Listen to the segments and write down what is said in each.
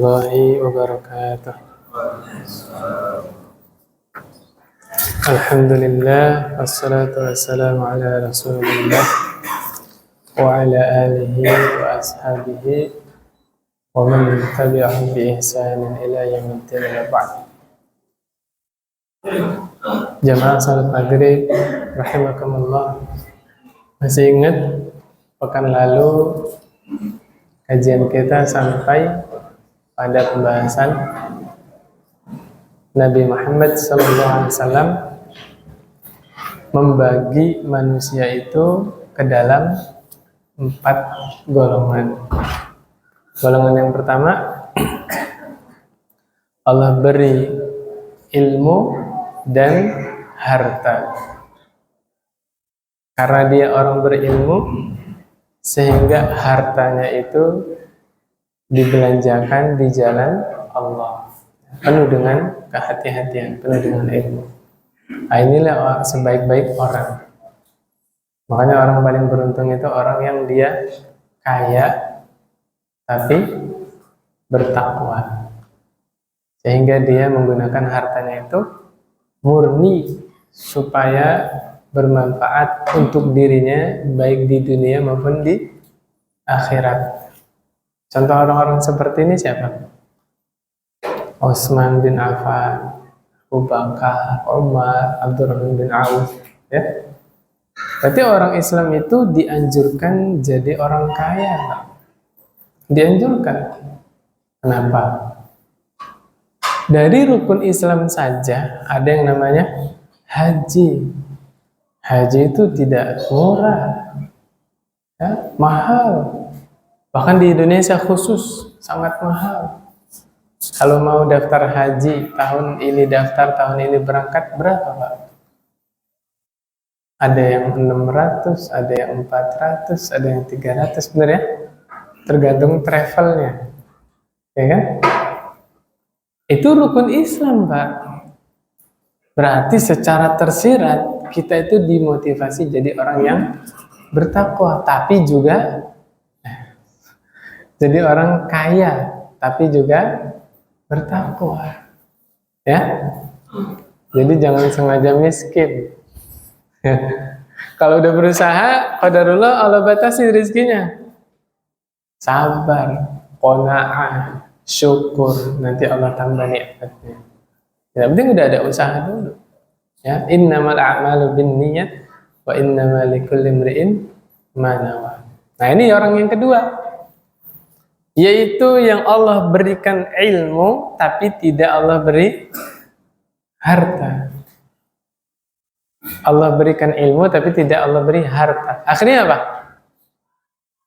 warahmatullahi wabarakatuh. Alhamdulillah, wassalatu wassalamu ala rasulillah wa ala alihi wa ashabihi wa man tabi'ahum bi ihsanin ila yaumiddin wa ba'd. Jamaah salat maghrib rahimakumullah, masih ingat pekan lalu kajian kita sampai pada pembahasan Nabi Muhammad SAW membagi manusia itu ke dalam 4 golongan. Golongan yang pertama, Allah beri ilmu dan harta. Karena dia orang berilmu, sehingga hartanya itu dibelanjakan di jalan Allah, penuh dengan kehati-hatian, penuh dengan ilmu. Nah, inilah sebaik-baik orang. Makanya orang paling beruntung itu orang yang dia kaya tapi bertakwa, sehingga dia menggunakan hartanya itu murni supaya bermanfaat untuk dirinya, baik di dunia maupun di akhirat. Contoh orang-orang seperti ini siapa? Utsman bin Affan, Abu Bakar, Umar, Abdurrahman bin Auf, ya. Berarti orang Islam itu dianjurkan jadi orang kaya. Dianjurkan. Kenapa? Dari rukun Islam saja ada yang namanya haji. Haji itu tidak murah, ya, mahal. Bahkan di Indonesia khusus sangat mahal. Kalau mau daftar haji, tahun ini daftar, tahun ini berangkat, berapa Pak? Ada yang 600, ada yang 400, ada yang 300, benar ya? Tergantung travelnya, ya kan? Itu rukun Islam, Pak. Berarti secara tersirat kita itu dimotivasi jadi orang yang bertakwa, tapi juga jadi orang kaya, tapi juga bertakwa, ya. Jadi jangan sengaja miskin. Kalau udah berusaha, qadarullah Allah batasi rezekinya. Sabar, qanaah, syukur, nanti Allah tambah nikmatnya. Yang penting udah ada usaha dulu. Ya, innamal a'malu binniyat wa innamal likulli imri'in ma nawa. Nah, ini orang yang kedua, yaitu yang Allah berikan ilmu tapi tidak Allah beri harta. Allah berikan ilmu tapi tidak Allah beri harta. Akhirnya apa?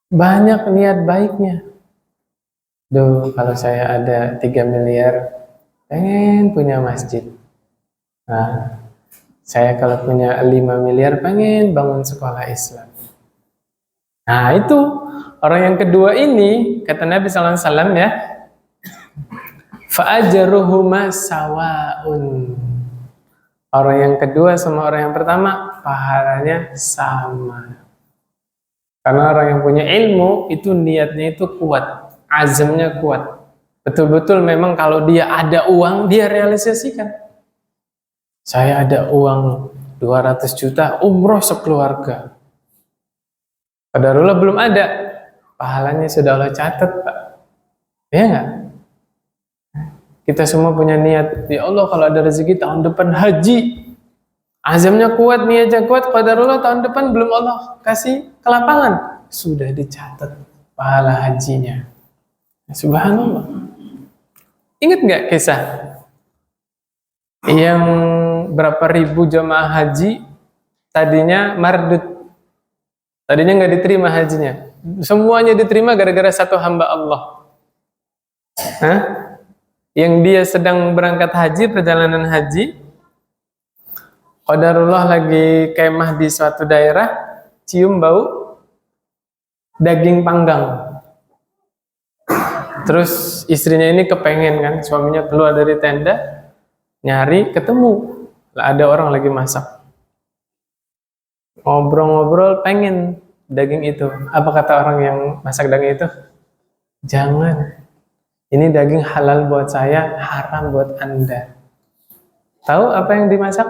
Banyak niat baiknya. Duh, kalau saya ada 3 miliar, pengen punya masjid. Nah, saya kalau punya 5 miliar, pengen bangun sekolah Islam. Nah, itu orang yang kedua ini, kata Nabi SAW, ya, fa'ajruhuma sawaun. Orang yang kedua sama orang yang pertama pahalanya sama. Karena orang yang punya ilmu itu niatnya itu kuat, azamnya kuat. Betul-betul memang kalau dia ada uang, dia realisasikan. Saya ada uang 200 juta, umroh sekeluarga. Qadarullah belum ada, pahalanya sudah Allah catat, Pak. Ya enggak? Kita semua punya niat, ya Allah kalau ada rezeki tahun depan haji. Azamnya kuat, niatnya kuat, qadarullah tahun depan belum Allah kasih ke lapangan, sudah dicatat pahala hajinya. Subhanallah. Ingat nggak kisah yang berapa ribu jamaah haji tadinya mardud, tadinya nggak diterima hajinya, semuanya diterima gara-gara satu hamba Allah. Hah? Yang dia sedang berangkat haji, perjalanan haji, qadarullah lagi kemah di suatu daerah, cium bau daging panggang. Terus istrinya ini kepengen kan, suaminya keluar dari tenda, nyari, ketemu, ada orang lagi masak. Ngobrol-ngobrol, pengen daging itu. Apa kata orang yang masak daging itu? Jangan. Ini daging halal buat saya, haram buat Anda. Tahu apa yang dimasak?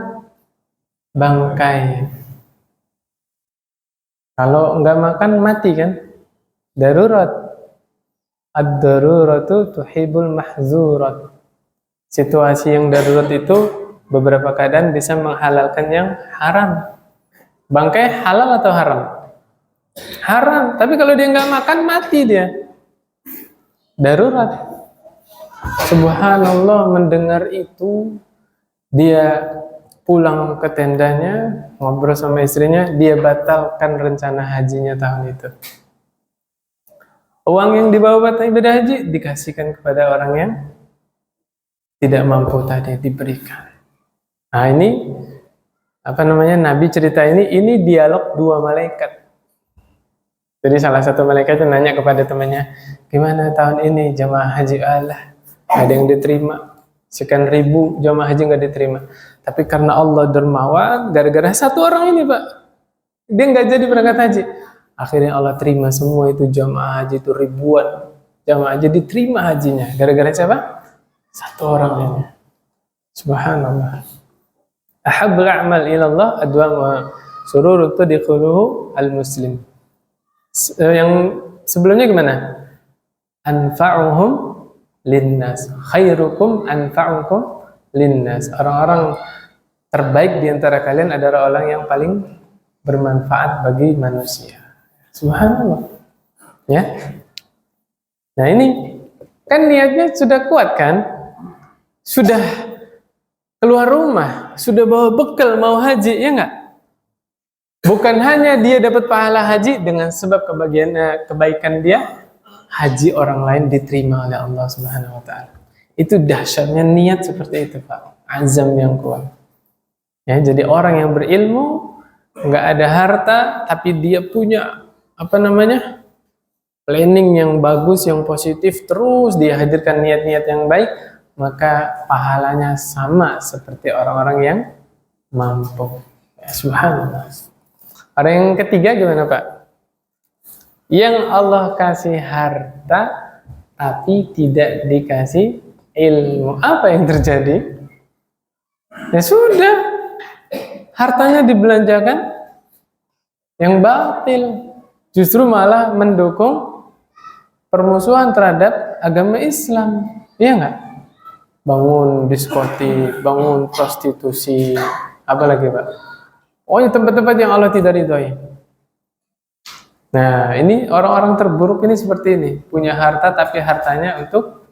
Bangkai. Kalau nggak makan mati kan? Darurat. Ad-daruratu tuhibul mahzurat. Situasi yang darurat itu beberapa keadaan bisa menghalalkan yang haram. Bangkai halal atau haram? Haram. Tapi kalau dia nggak makan mati dia. Darurat. Subhanallah, mendengar itu dia pulang ke tendanya, ngobrol sama istrinya, dia batalkan rencana hajinya tahun itu. Uang yang dibawa buat ibadah haji dikasihkan kepada orang yang tidak mampu tadi, diberikan. Nah ini Nabi cerita ini dialog dua malaikat. Jadi salah satu malaikat nanya kepada temannya, gimana tahun ini jamaah haji? Allah, ada yang diterima, sekian ribu jamaah haji nggak diterima. Tapi karena Allah dermawan, gara-gara satu orang ini Pak, dia nggak jadi berangkat haji. Akhirnya Allah terima semua itu jamaah haji itu ribuan jamaah haji diterima hajinya. Gara-gara siapa? Satu orang ini. Subhanallah. Ahabbul a'mal ilallah adwamu sururun tudkhuluhu al-muslim. Yang sebelumnya gimana? Anfa'uhum linnas, khairukum anfa'ukum linnas. Orang-orang terbaik di antara kalian adalah orang yang paling bermanfaat bagi manusia. Subhanallah. Ya. Nah ini kan niatnya sudah kuat kan? Sudah keluar rumah, sudah bawa bekal mau haji, ya enggak? Bukan hanya dia dapat pahala haji dengan sebab kebaikan dia, haji orang lain diterima oleh Allah Subhanahu wa taala. Itu dahsyatnya niat seperti itu, Pak. Azam yang kuat. Ya, jadi orang yang berilmu, enggak ada harta, tapi dia punya planning yang bagus, yang positif, terus dia hadirkan niat-niat yang baik, maka pahalanya sama seperti orang-orang yang mampu. Ya, subhanallah. Orang yang ketiga gimana Pak? Yang Allah kasih harta tapi tidak dikasih ilmu. Apa yang terjadi? Ya sudah, hartanya dibelanjakan yang batil, justru malah mendukung permusuhan terhadap agama Islam. Iya nggak? Bangun diskotik, bangun prostitusi, apa lagi Pak? Oh, ini tempat-tempat yang Allah tidak ridhoi. Nah, ini orang-orang terburuk ini seperti ini, punya harta tapi hartanya untuk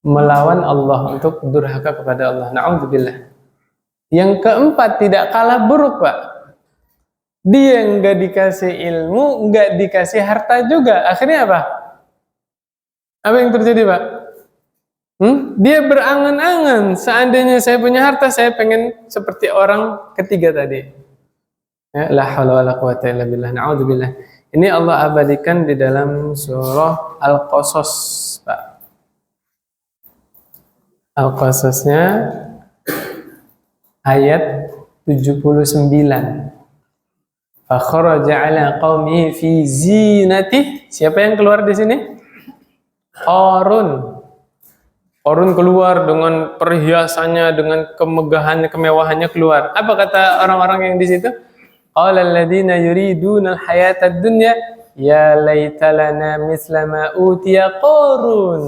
melawan Allah, untuk durhaka kepada Allah. Na'udzubillah. Yang keempat tidak kalah buruk Pak. Dia nggak dikasih ilmu, nggak dikasih harta juga. Akhirnya apa? Apa yang terjadi Pak? Dia berangan-angan, seandainya saya punya harta, saya pengen seperti orang ketiga tadi. Ya, la haula wala quwata illa billah. Na'udzubillah. Ini Allah abadikan di dalam surah Al-Qasas, Pak. Al-Qasasnya ayat 79. Fa kharaja ala qaumihi fi zinatihi. Siapa yang keluar di sini? Qarun. Qarun keluar dengan perhiasannya, dengan kemegahannya, kemewahannya keluar. Apa kata orang-orang yang di situ? Qala alladziina yuriduna al-hayata ad-dunya ya laita lana misla ma utiya Qarun.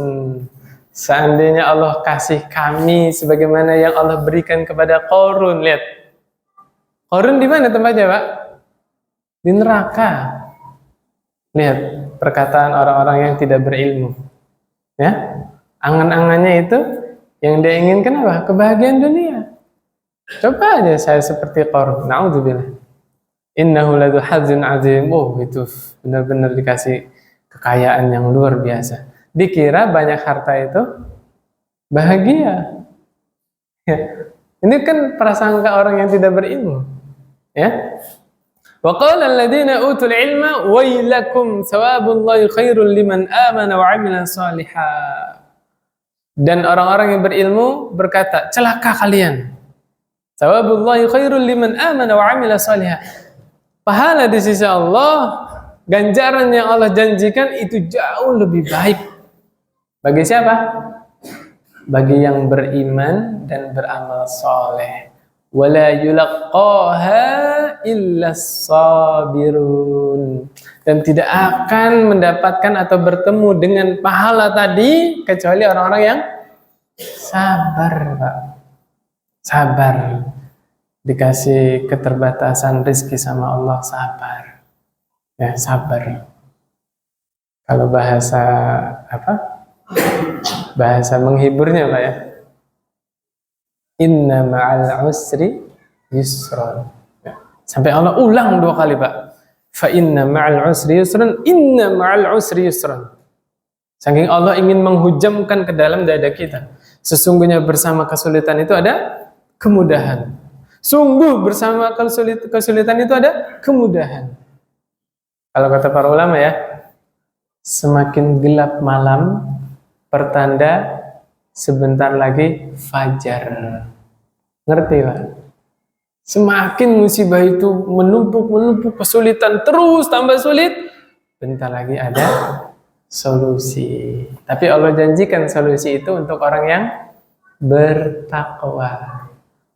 Seandainya Allah kasih kami sebagaimana yang Allah berikan kepada Qarun. Lihat. Qarun di mana tempatnya, Pak? Di neraka. Lihat perkataan orang-orang yang tidak berilmu. Ya. Angan-angannya itu yang dia inginkan apa? Kebahagiaan dunia. Coba aja saya seperti Qarun. Na'udzubillah. Innahu ladu hadzin azim. Oh, itu benar-benar dikasih kekayaan yang luar biasa. Dikira banyak harta itu bahagia. Ya. Ini kan prasangka orang yang tidak berilmu. Ya. Wa qala alladziina utul ilma wailakum thawabullahi khairul liman amana wa 'amila shalihan. Dan orang-orang yang berilmu berkata, celaka kalian. Thawabullahi khairul liman amana wa 'amila shalihan. Pahala di sisi Allah, ganjaran yang Allah janjikan itu jauh lebih baik Bagi siapa? Bagi yang beriman dan beramal soleh. Wala yulaqqaha illa sabirun. Dan tidak akan mendapatkan atau bertemu dengan pahala tadi kecuali orang-orang yang sabar, Pak. Sabar. Dikasih keterbatasan rezeki sama Allah, sabar. Ya, sabar. Kalau bahasa apa? Bahasa menghiburnya, Pak ya. Inna ma'al usri yusran. Ya. Sampai Allah ulang 2 kali, Pak. Fa inna ma'al usri yusran, inna ma'al usri yusran. Saking Allah ingin menghujamkan ke dalam dada kita. Sesungguhnya bersama kesulitan itu ada kemudahan. Sungguh bersama kesulitan itu ada kemudahan. Kalau kata para ulama ya, semakin gelap malam, pertanda sebentar lagi fajar. Ngerti, Pak? Semakin musibah itu menumpuk, kesulitan terus tambah sulit, bentar lagi ada solusi. Tapi Allah janjikan solusi itu untuk orang yang bertakwa.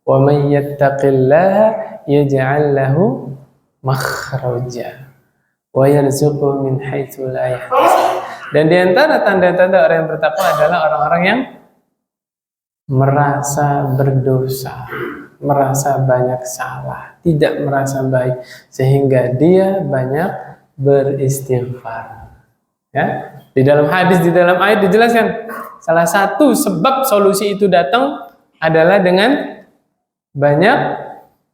Wa may yattaqillaha yaj'al lahu makhraja wa yarzuqhu min haitsu la yahtasib. Dan di antara tanda-tanda orang yang bertakwa adalah orang-orang yang merasa berdosa, merasa banyak salah, tidak merasa baik, sehingga dia banyak beristighfar. Ya, di dalam hadis, di dalam ayat dijelaskan salah satu sebab solusi itu datang adalah dengan banyak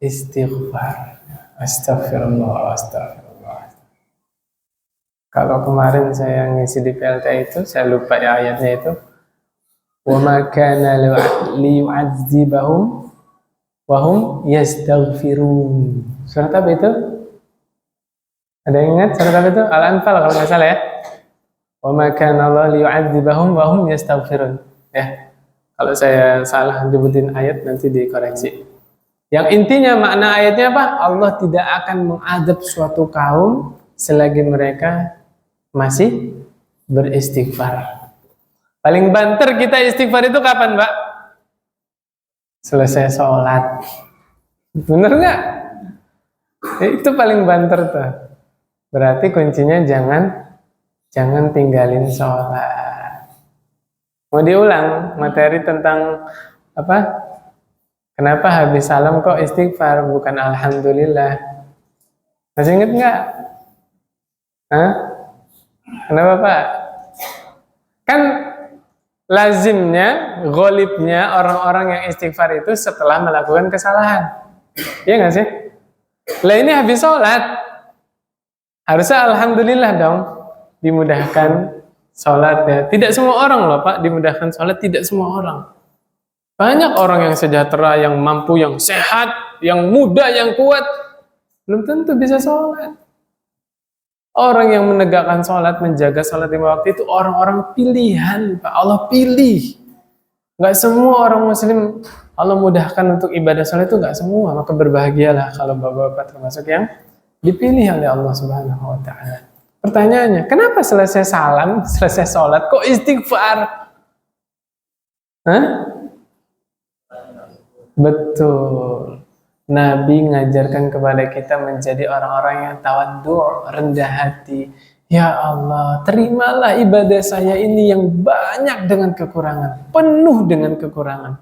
istighfar. Astagfirullah, astagfirullah. Kalau kemarin saya ngisi di PLT itu, saya lupa ya ayatnya itu. Wa ma kana liyu'adzibahum wa hum yastaghfirun. Surat apa itu? Ada yang ingat surat apa itu? Al-Anfal kalau nggak salah ya. Wa ma kana Allah liyu'adzibahum wa hum yastaghfirun. Ya. Kalau saya salah nyebutin ayat nanti dikoreksi. Yang intinya makna ayatnya apa? Allah tidak akan mengadab suatu kaum selagi mereka masih beristighfar. Paling banter kita istighfar itu kapan, Pak? Selesai sholat. Bener nggak? Itu paling banter tuh. Berarti kuncinya jangan tinggalin sholat. Mau diulang materi tentang apa? Kenapa habis salam kok istighfar bukan alhamdulillah? Masih inget nggak? Hah? Kenapa, Pak? Kan lazimnya, ghalibnya orang-orang yang istighfar itu setelah melakukan kesalahan. Iya nggak sih? Lah ini habis sholat, harusnya alhamdulillah dong, dimudahkan sholatnya. Tidak semua orang loh, Pak, dimudahkan sholat, tidak semua orang. Banyak orang yang sejahtera, yang mampu, yang sehat, yang muda, yang kuat, belum tentu bisa sholat. Orang yang menegakkan sholat, menjaga sholat lima waktu itu orang-orang pilihan, Pak. Allah pilih. Nggak semua orang muslim Allah mudahkan untuk ibadah sholat itu, nggak semua. Maka berbahagialah kalau bapak-bapak termasuk yang dipilih oleh Allah Subhanahu wa Ta'ala. Pertanyaannya, kenapa selesai salam, selesai sholat, kok istighfar? Hah? Betul. Nabi mengajarkan kepada kita menjadi orang-orang yang tawadhu', rendah hati. Ya Allah, terimalah ibadah saya ini yang banyak dengan kekurangan, penuh dengan kekurangan.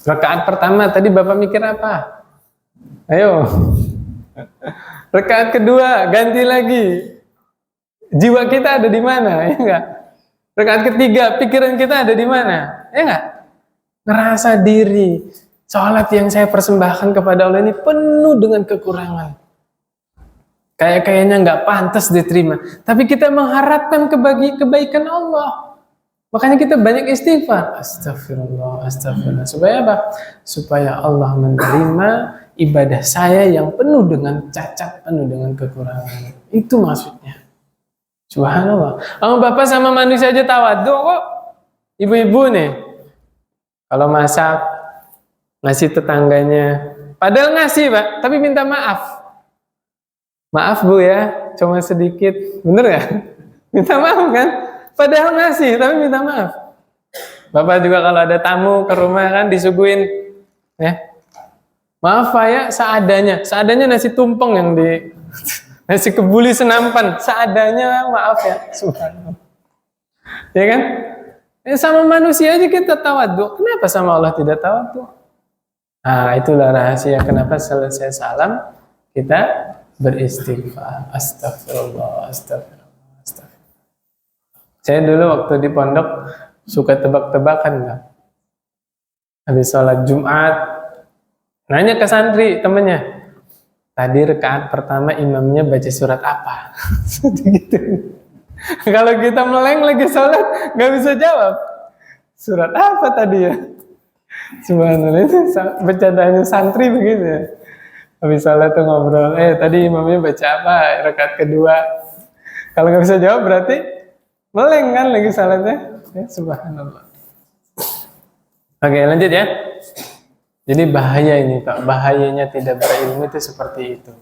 Rakaat pertama tadi Bapak mikir apa? Ayo. Rakaat kedua ganti lagi. Jiwa kita ada di mana? Ya enggak? Rakaat ketiga pikiran kita ada di mana? Ya enggak? Ngerasa diri, sholat yang saya persembahkan kepada Allah ini penuh dengan kekurangan. Kayaknya nggak pantas diterima. Tapi kita mengharapkan kebaikan Allah. Makanya kita banyak istighfar. Astagfirullah, astagfirullah. Supaya apa? Supaya Allah menerima ibadah saya yang penuh dengan cacat, penuh dengan kekurangan. Itu maksudnya. Subhanallah. Kalau bapak sama manusia aja tawadhu kok. Ibu-ibu nih. Kalau masak, ngasih tetangganya. Padahal ngasih, Pak, tapi minta maaf. Maaf Bu ya, cuma sedikit. Bener ya? Minta maaf kan? Padahal ngasih, tapi minta maaf. Bapak juga kalau ada tamu ke rumah kan disuguhin, ya. Maaf Pak ya, seadanya nasi tumpeng yang di nasi kebuli senampan, seadanya maaf ya, subhanallah. Ya kan? Sama manusia aja kita tawadhu, kenapa sama Allah tidak tawadhu? Nah, itulah rahasia kenapa selesai salam kita beristighfar. Astagfirullah, astagfirullah, astagfirullah. Saya dulu waktu di pondok suka tebak-tebakan, Pak. Habis sholat Jumat, nanya ke santri temennya, tadi rakaat pertama imamnya baca surat apa? Gitu. Kalau kita meleng lagi sholat, nggak bisa jawab. Surat apa tadi ya? Subhanallah, itu bercandanya santri begitu ya. Habis sholat tuh ngobrol, tadi imamnya baca apa rakaat kedua? Kalau nggak bisa jawab berarti meleng kan lagi sholatnya. Ya, subhanallah. Oke, lanjut ya. Jadi bahaya ini Pak, bahayanya tidak berilmu itu seperti itu.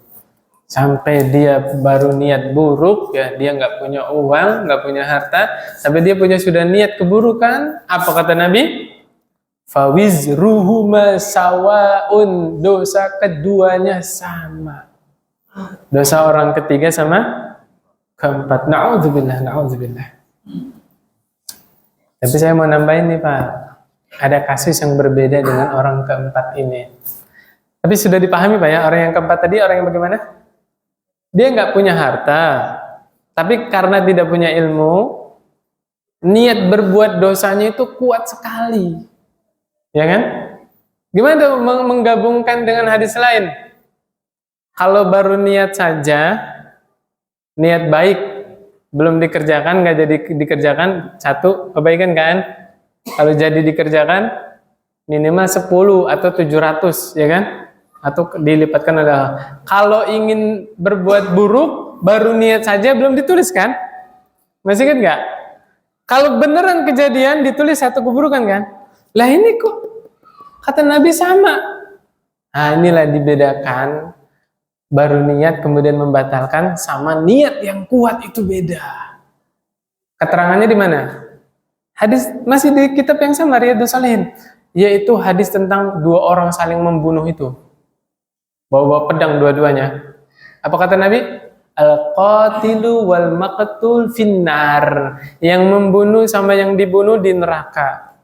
Sampai dia baru niat buruk, ya dia nggak punya uang, nggak punya harta, tapi dia sudah niat keburukan. Apa kata Nabi? Fawizruhuma sawaun, dosa keduanya sama. Dosa orang ketiga sama keempat. Na'udzubillah, na'udzubillah. Tapi saya mau nambahin nih Pak, ada kasus yang berbeda dengan orang keempat ini. Tapi sudah dipahami Pak ya, orang yang keempat tadi orang yang bagaimana? Dia nggak punya harta, tapi karena tidak punya ilmu, niat berbuat dosanya itu kuat sekali. Ya kan? Gimana tuh menggabungkan dengan hadis lain? Kalau baru niat saja, niat baik, belum dikerjakan, nggak jadi dikerjakan, satu kebaikan kan? Kalau jadi dikerjakan, minimal 10 atau 700, ya kan? Atau dilipatkan adalah. Kalau ingin berbuat buruk, baru niat saja belum ditulis kan? Masih kan nggak? Kalau beneran kejadian ditulis satu keburukan kan? Lah ini kok kata Nabi sama. Nah inilah dibedakan. Baru niat kemudian membatalkan sama niat yang kuat itu beda. Keterangannya di mana? Hadis masih di kitab yang sama, Riyadhus Shalihin, yaitu hadis tentang dua orang saling membunuh itu. Bawa pedang dua-duanya. Apa kata Nabi? Al-qatilu wal maqtul finnar. Yang membunuh sama yang dibunuh di neraka.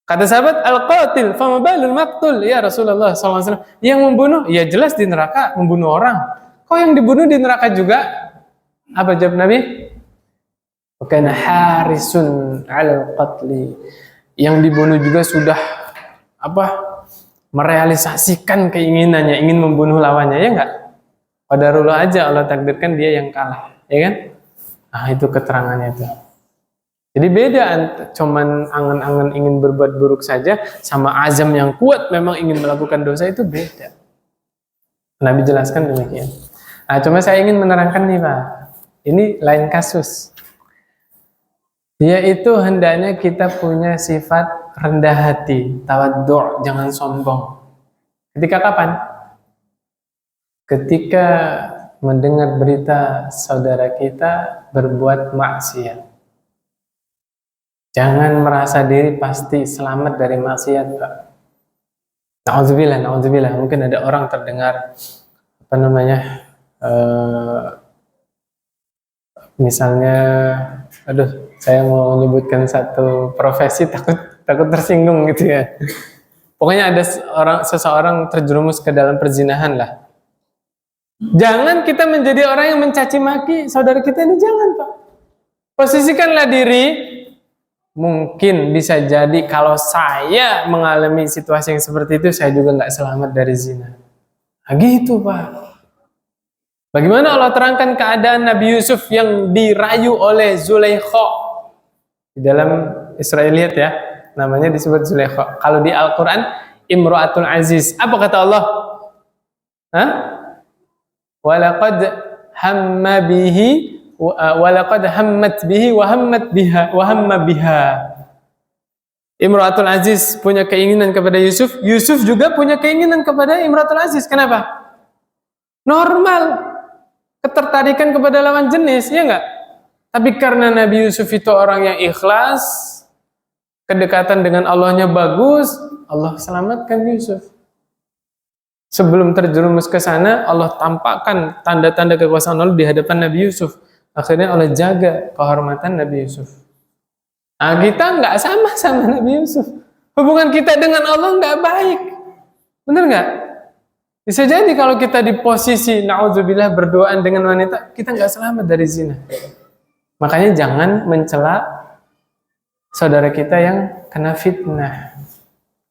Kata sahabat, al-qatil fama balul maqtul. Ya Rasulullah SAW. Yang membunuh, ya jelas di neraka, membunuh orang. Kok yang dibunuh di neraka juga? Apa jawab Nabi? Bukan harisun al-qatli. Yang dibunuh juga sudah merealisasikan keinginannya, ingin membunuh lawannya, ya enggak? Qadarullah aja Allah takdirkan dia yang kalah, ya kan? Nah, itu keterangannya itu. Jadi beda cuman angan-angan ingin berbuat buruk saja sama azam yang kuat memang ingin melakukan dosa, itu beda. Nabi jelaskan demikian. Nah, cuma saya ingin menerangkan nih Pak. Ini lain kasus. Yaitu hendaknya kita punya sifat rendah hati, tawadhu', jangan sombong. Ketika kapan? Ketika mendengar berita saudara kita berbuat maksiat. Jangan merasa diri pasti selamat dari maksiat, Pak. Na'udzubillah, na'udzubillah. Mungkin ada orang terdengar misalnya, saya mau menyebutkan satu profesi, takut tersinggung gitu ya. Pokoknya ada seseorang terjerumus ke dalam perzinahan lah. Jangan kita menjadi orang yang mencaci maki saudara kita ini, jangan Pak. Posisikanlah diri, mungkin bisa jadi kalau saya mengalami situasi yang seperti itu, saya juga nggak selamat dari zina. Nah, gitu Pak. Bagaimana Allah terangkan keadaan Nabi Yusuf yang dirayu oleh Zulaikha di dalam Israiliyat ya, namanya disebut Zulaikha. Kalau di Al-Quran Imra'atul Aziz. Apa kata Allah? Walaqad hamma bihi walaqad hammat bihi wa hamma biha. Imra'atul Aziz punya keinginan kepada Yusuf, Yusuf juga punya keinginan kepada Imra'atul Aziz. Kenapa? Normal. Ketertarikan kepada lawan jenis, ya enggak? Tapi karena Nabi Yusuf itu orang yang ikhlas, kedekatan dengan Allahnya bagus, Allah selamatkan Yusuf. Sebelum terjerumus ke sana, Allah tampakkan tanda-tanda kekuasaan Allah di hadapan Nabi Yusuf. Akhirnya Allah jaga kehormatan Nabi Yusuf. Nah, kita nggak sama Nabi Yusuf. Hubungan kita dengan Allah nggak baik. Bener nggak? Bisa jadi kalau kita di posisi na'udzubillah berduaan dengan wanita, kita nggak selamat dari zina. Makanya jangan mencela saudara kita yang kena fitnah.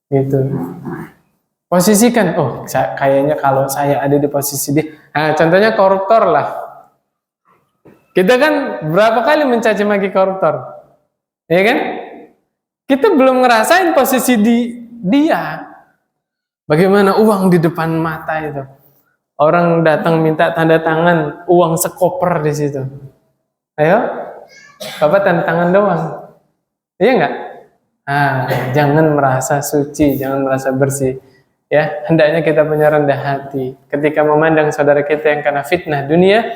Gitu. Posisikan, kayaknya kalau saya ada di posisi dia. Nah, contohnya koruptor lah. Kita kan berapa kali mencaci maki koruptor. Ya kan? Kita belum ngerasain posisi dia. Bagaimana uang di depan mata itu. Orang datang minta tanda tangan, uang sekoper di situ. Ayo, Bapak tanda tangan doang. Iya enggak? Jangan merasa suci, jangan merasa bersih. Ya, hendaknya kita punya rendah hati. Ketika memandang saudara kita yang kena fitnah dunia,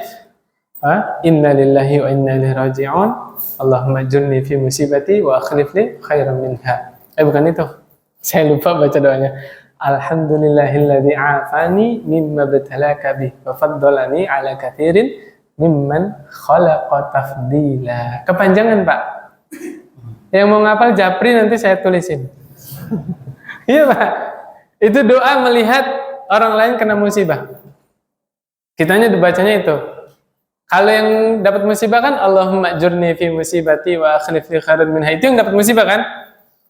inna lillahi wa inna ilaihi raji'un. Allahumma ajurni fi musibati wa akhlif li khairan minha. Bukan itu. Saya lupa baca doanya. Alhamdulillahilladzi afani mimma btalaka bih wa faddalani ala katsirin mimman khalaqa tafdila. Kepanjangan, Pak. Yang mau ngapal japri nanti saya tulisin. Iya, Pak. Itu doa melihat orang lain kena musibah. Kitanya dibacanya itu. Kalau yang dapat musibah kan Allahumma ajurni fi musibati wa akhlif li khairan minha. Itu yang dapat musibah kan?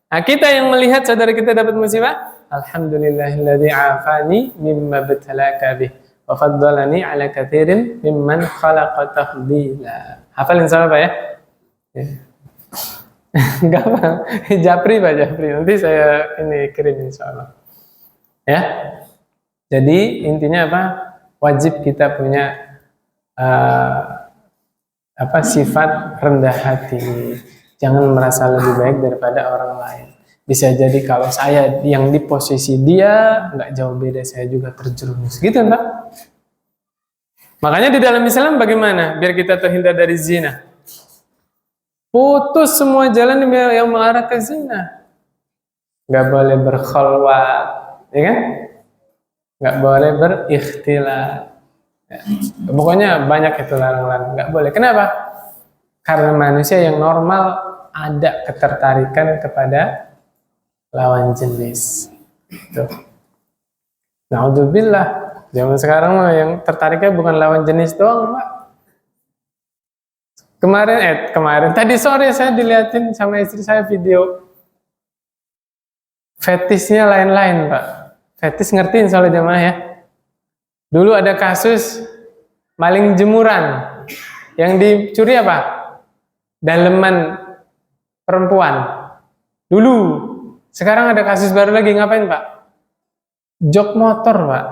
Nah, kita yang melihat saudara kita dapat musibah, alhamdulillahilladzi afani mimma btalaka bih wa faddalani ala katsirin mimman khalaqa tafdila. Hafalin sama Pak ya? Gampang. Japri Pak, Japri. Nanti saya kirim insyaallah. Ya. Jadi intinya apa? Wajib kita punya sifat rendah hati. Jangan merasa lebih baik daripada orang lain. Bisa jadi kalau saya yang di posisi dia, nggak jauh beda, saya juga terjerumus. Gitu, Pak. Makanya di dalam Islam bagaimana? Biar kita terhindar dari zina. Putus semua jalan yang mengarah ke zina. Nggak boleh berkhalwat, ya kan? Nggak boleh berikhtilat. Ya. Pokoknya banyak itu larang-larang. Nggak boleh. Kenapa? Karena manusia yang normal ada ketertarikan kepada lawan jenis. Tuh. Na'udzubillah. Zaman sekarang mah yang tertariknya bukan lawan jenis doang, Pak. Kemarin tadi sore saya dilihatin sama istri saya video fetisnya lain-lain, Pak. Fetis ngertiin soalnya jamaah ya. Dulu ada kasus maling jemuran yang dicuri apa? Daleman perempuan. Dulu. Sekarang ada kasus baru lagi, ngapain Pak? Jok motor, Pak.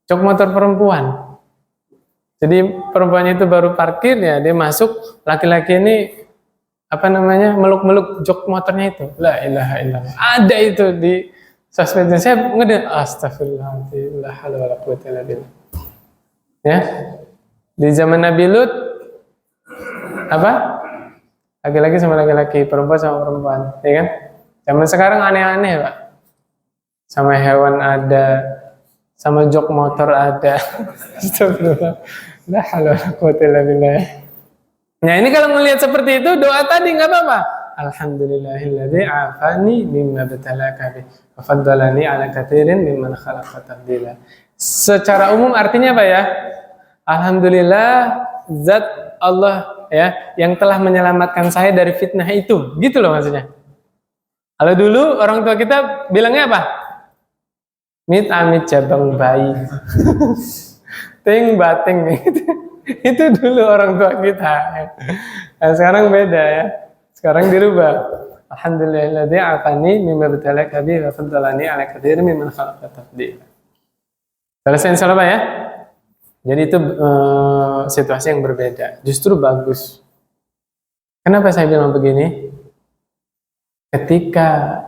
Jok motor perempuan. Jadi perempuannya itu baru parkir ya, dia masuk, laki-laki ini meluk-meluk jok motornya itu. La ilaha illallah. Ada itu di sosmed. Saya ngedengar astagfirullahaladzim, la haula wala quwwata illa billah. Ya. Di zaman Nabi Lut laki-laki sama laki-laki, perempuan sama perempuan, ya kan? Zaman sekarang aneh-aneh, Pak. Sama hewan ada, sama jok motor ada. Astagfirullah. La haula wala quwwata illa billah. Nah, ini kalau melihat seperti itu, doa tadi nggak apa-apa. Alhamdulillahilladzi afani mimma btalaka bih wa faddalani ala katsirin mimman khalaqa tafdila. Secara umum artinya apa ya? Alhamdulillah zat Allah ya yang telah menyelamatkan saya dari fitnah itu. Gitu loh maksudnya. Kalau dulu orang tua kita bilangnya apa? Amit jabang bayi. Ting bating gitu. Itu dulu orang tua kita. Nah, sekarang beda ya. Sekarang dirubah. Alhamdulillahilladzi afani mimma btalaka bih wa faddalani ala katsirin mimman khalaqa tafdila. Selesai insyaallah Pak ya. Jadi itu situasi yang berbeda. Justru bagus. Kenapa saya bilang begini? Ketika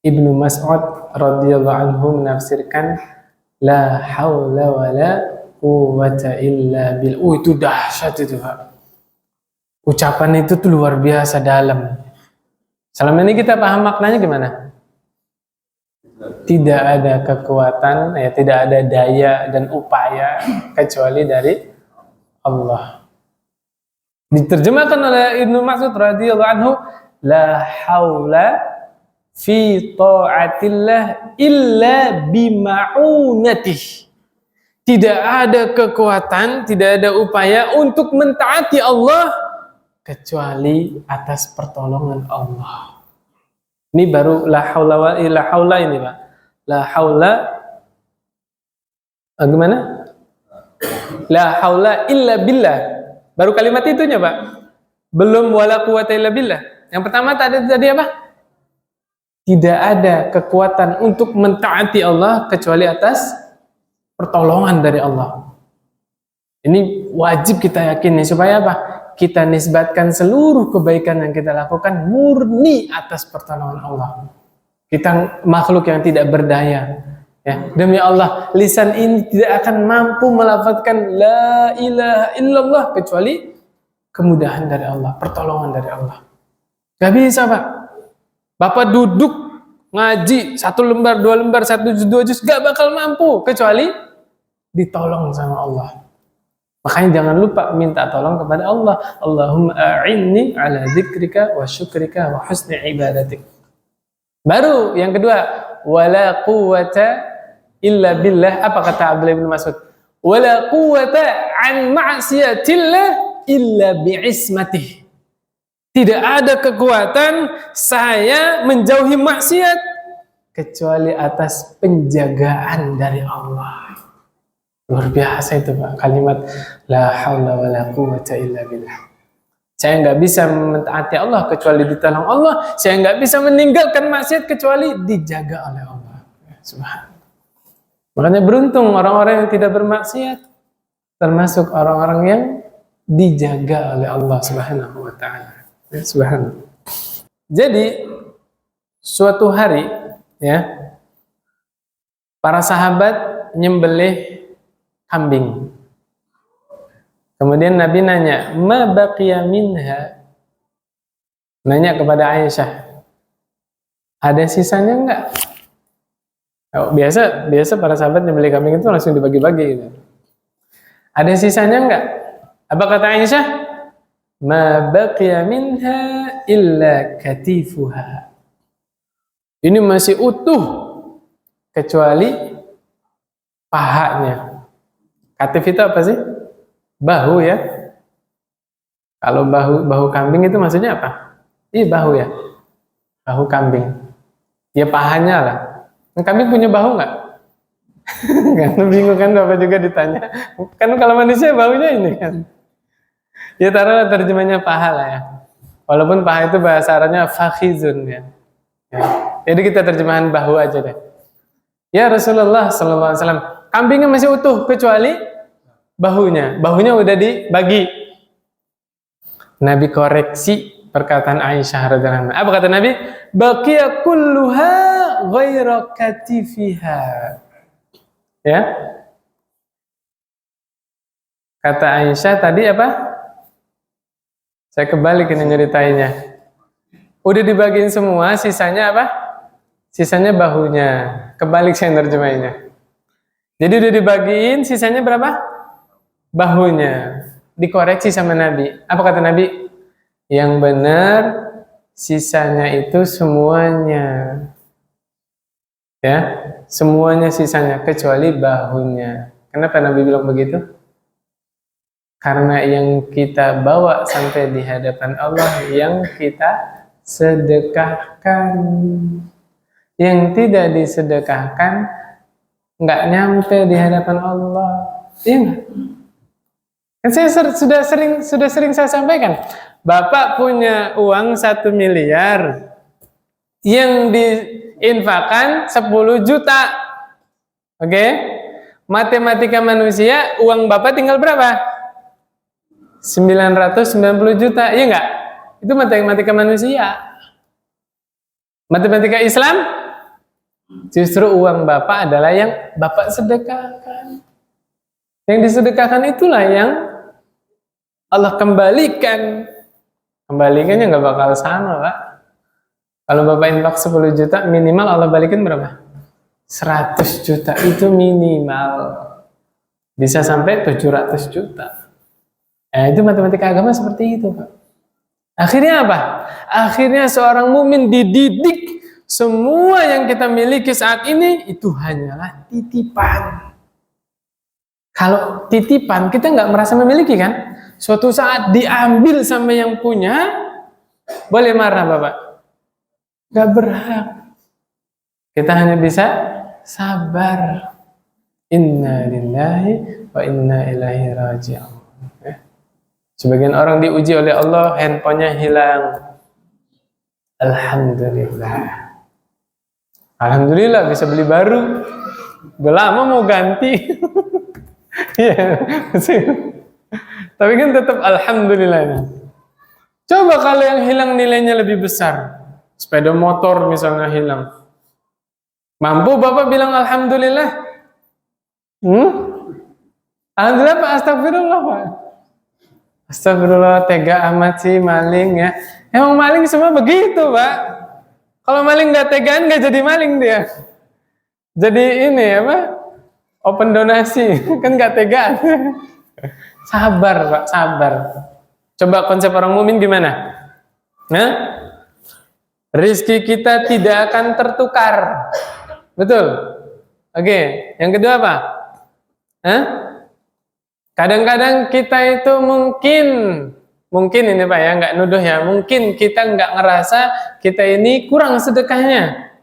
Ibnu Mas'ud radhiyallahu anhu menafsirkan la haula wala quwwata illa billah. Itu dahsyat itu, Pak. Ucapan itu tuh luar biasa dalam. Selama ini kita paham maknanya gimana? Tidak ada kekuatan, ya tidak ada daya dan upaya kecuali dari Allah. Diterjemahkan oleh Ibnu Mas'ud radhiyallahu anhu, la haula fi ta'atillah illa bima'unatih. Tidak ada kekuatan, tidak ada upaya untuk mentaati Allah kecuali atas pertolongan Allah. Ini baru la haula wa la haula ini, Pak. La haula gimana? La haula illa billah. Baru kalimat itunya, Pak. Belum wala quwata illa billah. Yang pertama tadi apa? Tidak ada kekuatan untuk mentaati Allah kecuali atas pertolongan dari Allah. Ini wajib kita yakini supaya apa? Kita nisbatkan seluruh kebaikan yang kita lakukan murni atas pertolongan Allah. Kita makhluk yang tidak berdaya. Ya, demi Allah, lisan ini tidak akan mampu melafazkan la ilaha illallah kecuali kemudahan dari Allah, pertolongan dari Allah. Gak bisa, Pak. Bapak duduk ngaji 1 lembar, 2 lembar, 1 juz, 2 juz, gak bakal mampu kecuali ditolong sama Allah. Makanya jangan lupa minta tolong kepada Allah. Allahumma a'inni ala dzikrika wa syukrika wa husni ibadatik. Baru yang kedua, wala quwwata illa billah. Apa kata Abdullah bin Mas'ud? Wala quwwata an ma'siyatillah illa bi'ismatih. Tidak ada kekuatan saya menjauhi maksiat kecuali atas penjagaan dari Allah. Luar biasa itu, Pak, kalimat la haula wala quwwata illa billah. Saya nggak bisa mentaati Allah kecuali ditolong Allah. Saya nggak bisa meninggalkan maksiat kecuali dijaga oleh Allah. Subhanallah. Makanya beruntung orang-orang yang tidak bermaksiat, termasuk orang-orang yang dijaga oleh Allah Subhanahu wa taala. Subhanallah. Jadi suatu hari, ya, para sahabat nyembelih kambing. Kemudian Nabi nanya, ma baqiya minha? Nanya kepada Aisyah, ada sisanya enggak? Oh, biasa para sahabat nyembelih kambing itu langsung dibagi-bagi gitu. Ada sisanya enggak? Apa kata Aisyah? Ma baqiya minha illa katifuha. Ini masih utuh kecuali pahanya. Katif itu apa sih? Bahu, ya. Kalau bahu kambing itu maksudnya apa? Iya, bahu, ya. Bahu kambing. Ya pahanya lah. Kambing punya bahu nggak? Kan bingung kan, Bapak juga ditanya. Kan kalau manusia bahunya ini kan. Ya taruhlah terjemahnya paha lah, ya. Walaupun paha itu bahasa Arabnya fakhizun, ya. Jadi kita terjemahan bahu aja deh. Ya Rasulullah SAW, kambingnya masih utuh kecuali bahunya udah dibagi. Nabi koreksi perkataan Aisyah radhiyallahu anha. Apa kata Nabi? Baqiya kulluha ghaira katifiha. Ya. Kata Aisyah tadi apa? Saya kebalik ini nyeritainnya. Udah dibagiin semua, sisanya apa? Sisanya bahunya. Kebalik saya nerjemahinnya. Jadi udah dibagiin, sisanya berapa? Bahunya. Dikoreksi sama Nabi. Apa kata Nabi? Yang benar sisanya itu semuanya. Ya, semuanya sisanya kecuali bahunya. Kenapa Nabi bilang begitu? Karena yang kita bawa sampai di hadapan Allah yang kita sedekahkan. Yang tidak disedekahkan nggak nyampe di hadapan Allah. Iya nggak? Kan saya sudah sering saya sampaikan, Bapak punya uang 1 miliar, yang diinfakkan 10 juta. Oke? Matematika manusia, uang Bapak tinggal berapa? 990 juta, iya nggak? Itu matematika manusia. Matematika Islam, justru uang Bapak adalah yang Bapak sedekahkan. Yang disedekahkan itulah yang Allah kembalikan Kembalikannya nggak bakal sama, Pak. Kalau Bapak infak 10 juta, minimal Allah balikin berapa? 100 juta, itu minimal. Bisa sampai 700 juta. Itu matematika agama seperti itu, Pak. Akhirnya apa? Akhirnya seorang mukmin dididik, semua yang kita miliki saat ini itu hanyalah titipan. Kalau titipan, kita nggak merasa memiliki kan? Suatu saat diambil sama yang punya, boleh marah Bapak? Gak berhak. Kita hanya bisa sabar. Inna lillahi wa inna ilaihi raji'un. Sebagian orang diuji oleh Allah, handphonenya hilang. Alhamdulillah. Alhamdulillah bisa beli baru. Udah lama mau ganti. Ya, tapi kan tetap alhamdulillah. Coba kalau yang hilang nilainya lebih besar, sepeda motor misalnya hilang, mampu Bapak bilang alhamdulillah? Alhamdulillah Pak, astagfirullah Pak. Astagfirullah, tega amat sih maling ya. Emang maling semua begitu Pak. Kalau maling nggak tegaan nggak jadi maling dia. Jadi ini apa? Open donasi kan nggak tegaan. Sabar Pak, sabar. Coba konsep orang mukmin gimana? Nah, rizki kita tidak akan tertukar, betul? Oke, yang kedua apa? Kadang-kadang kita itu mungkin ini Pak ya, nggak nuduh ya. Mungkin kita nggak ngerasa kita ini kurang sedekahnya.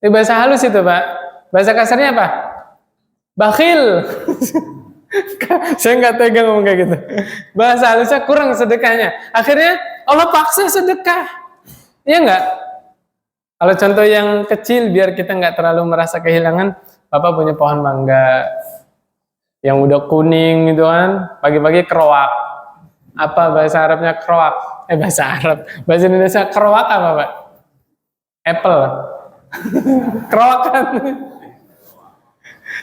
Ini bahasa halus itu Pak. Bahasa kasarnya apa? Bakhil. Saya nggak tega ngomong kayak gitu. Bahasa halusnya kurang sedekahnya. Akhirnya Allah paksa sedekah. Iya nggak? Kalau contoh yang kecil biar kita nggak terlalu merasa kehilangan. Bapak punya pohon mangga yang udah kuning gitu kan. Pagi-pagi keroak. Apa bahasa Arabnya keroak? Bahasa Arab. Bahasa Indonesia keroak apa Pak? Apple. Keroak kan?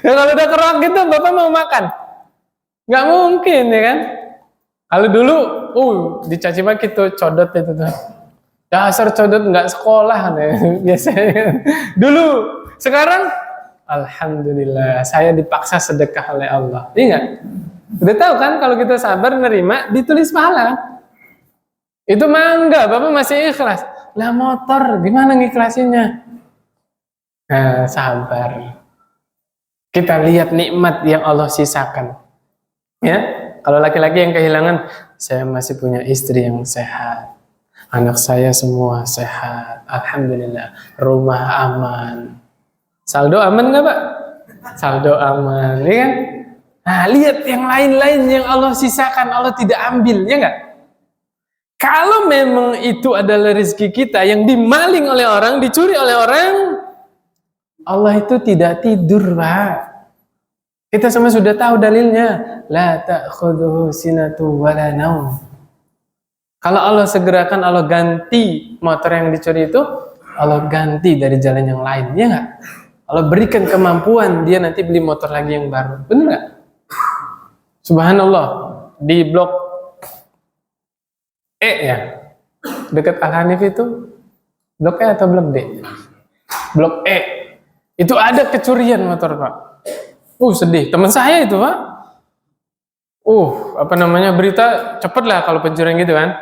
Ya kalau udah keroak gitu Bapak mau makan? Nggak mungkin ya kan? Kalau dulu, dicaci maki tuh codot itu tuh. Dasar codot nggak sekolah kan ya biasanya. Dulu, sekarang, alhamdulillah saya dipaksa sedekah oleh Allah. Iya nggak? Udah tahu kan kalau kita sabar nerima ditulis pahala. Itu mangga, Bapak masih ikhlas. Lah motor, gimana ngiklasinnya? Nah, sabar. Kita lihat nikmat yang Allah sisakan. Ya, kalau laki-laki yang kehilangan, saya masih punya istri yang sehat, anak saya semua sehat, alhamdulillah, rumah aman, saldo aman nggak Pak? Saldo aman, ya kan? Nah, lihat yang lain-lain yang Allah sisakan, Allah tidak ambil, ya nggak? Kalau memang itu adalah rezeki kita yang dimaling oleh orang, dicuri oleh orang, Allah itu tidak tidur Pak. Kita semua sudah tahu dalilnya. La ta'khudhuhu sinatu wala naum. Kalau Allah segerakan, Allah ganti motor yang dicuri itu, Allah ganti dari jalan yang lain, ya nggak? Allah berikan kemampuan dia nanti beli motor lagi yang baru, benar nggak? Subhanallah, di blok E ya, dekat Al-Hanif itu, blok E atau blok D? Blok E, itu ada kecurian motor Pak. Sedih. Teman saya itu Pak. Berita cepet lah kalau pencurian gitu kan.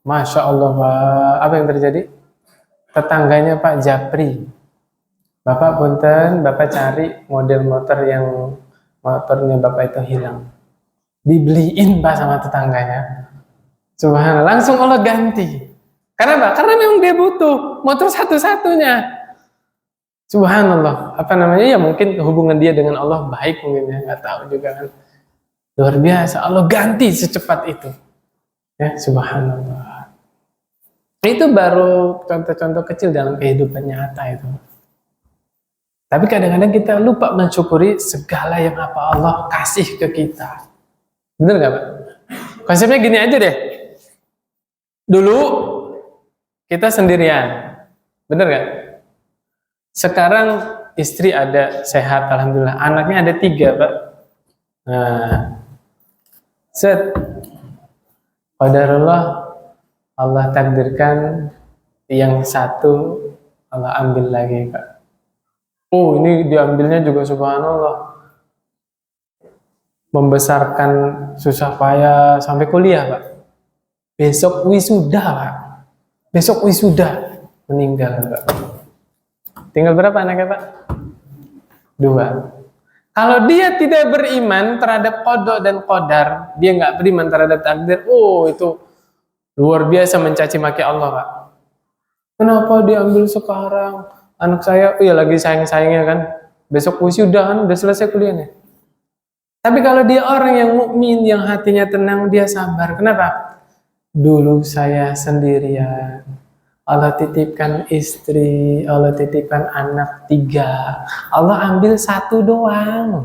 Masya Allah Pak. Apa yang terjadi? Tetangganya Pak Japri. Bapak punten, Bapak cari model motor yang motornya Bapak itu hilang. Dibeliin Pak sama tetangganya. Subhanallah, langsung Allah ganti. Karena Pak, karena memang dia butuh motor satu-satunya. Subhanallah, ya mungkin hubungan dia dengan Allah baik mungkin ya, nggak tahu juga kan. Luar biasa, Allah ganti secepat itu. Ya, subhanallah. Itu baru contoh-contoh kecil dalam kehidupan nyata itu. Tapi kadang-kadang kita lupa mensyukuri segala yang apa Allah kasih ke kita. Bener nggak Pak? Konsepnya gini aja deh. Dulu kita sendirian, bener nggak? Sekarang istri ada sehat, alhamdulillah. Anaknya ada 3 Pak. Nah, qadarullah Allah takdirkan yang satu Allah ambil lagi, Pak. Oh, ini diambilnya juga subhanallah. Membesarkan susah payah sampai kuliah, Pak. Besok wisuda, Pak. Besok wisuda meninggal, Pak. Tinggal berapa anaknya, Pak? 2. Kalau dia tidak beriman terhadap qada dan qadar, dia nggak beriman terhadap takdir, oh itu luar biasa mencaci maki Allah, Pak. Kenapa diambil sekarang? Anak saya, iya lagi sayang-sayangnya kan. Besok wisuda kan, udah selesai kuliahnya. Tapi kalau dia orang yang mukmin, yang hatinya tenang, dia sabar. Kenapa? Dulu saya sendirian. Allah titipkan istri, Allah titipkan anak 3. Allah ambil 1 doang.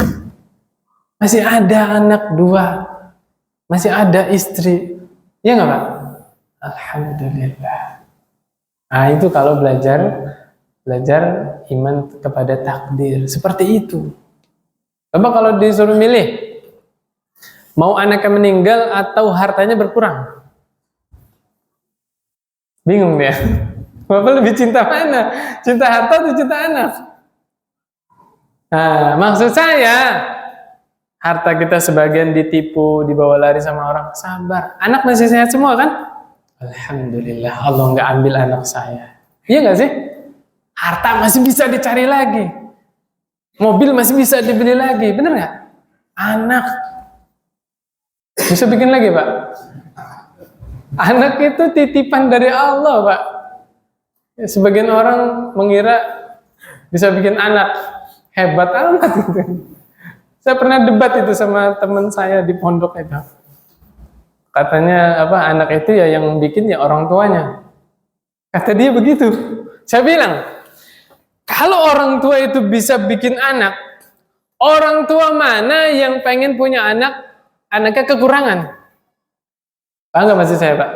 Masih ada anak 2. Masih ada istri. Ya nggak, Pak? Alhamdulillah. Nah itu kalau belajar iman kepada takdir. Seperti itu. Coba kalau disuruh milih, mau anaknya meninggal atau hartanya berkurang? Bingung dia. Bapak lebih cinta mana? Cinta harta atau cinta anak? Nah, maksud saya, harta kita sebagian ditipu, dibawa lari sama orang. Sabar. Anak masih sehat semua kan? Alhamdulillah, Allah nggak ambil anak saya. Iya nggak sih? Harta masih bisa dicari lagi. Mobil masih bisa dibeli lagi. Bener nggak? Anak bisa bikin lagi, Pak. Anak itu titipan dari Allah, Pak. Sebagian orang mengira bisa bikin anak. Hebat amat itu. Saya pernah debat itu sama teman saya di pondok itu. Katanya anak itu ya yang bikin ya orang tuanya. Kata dia begitu. Saya bilang, kalau orang tua itu bisa bikin anak, orang tua mana yang pengen punya anak, anaknya kekurangan? Paham nggak maksud saya, Pak?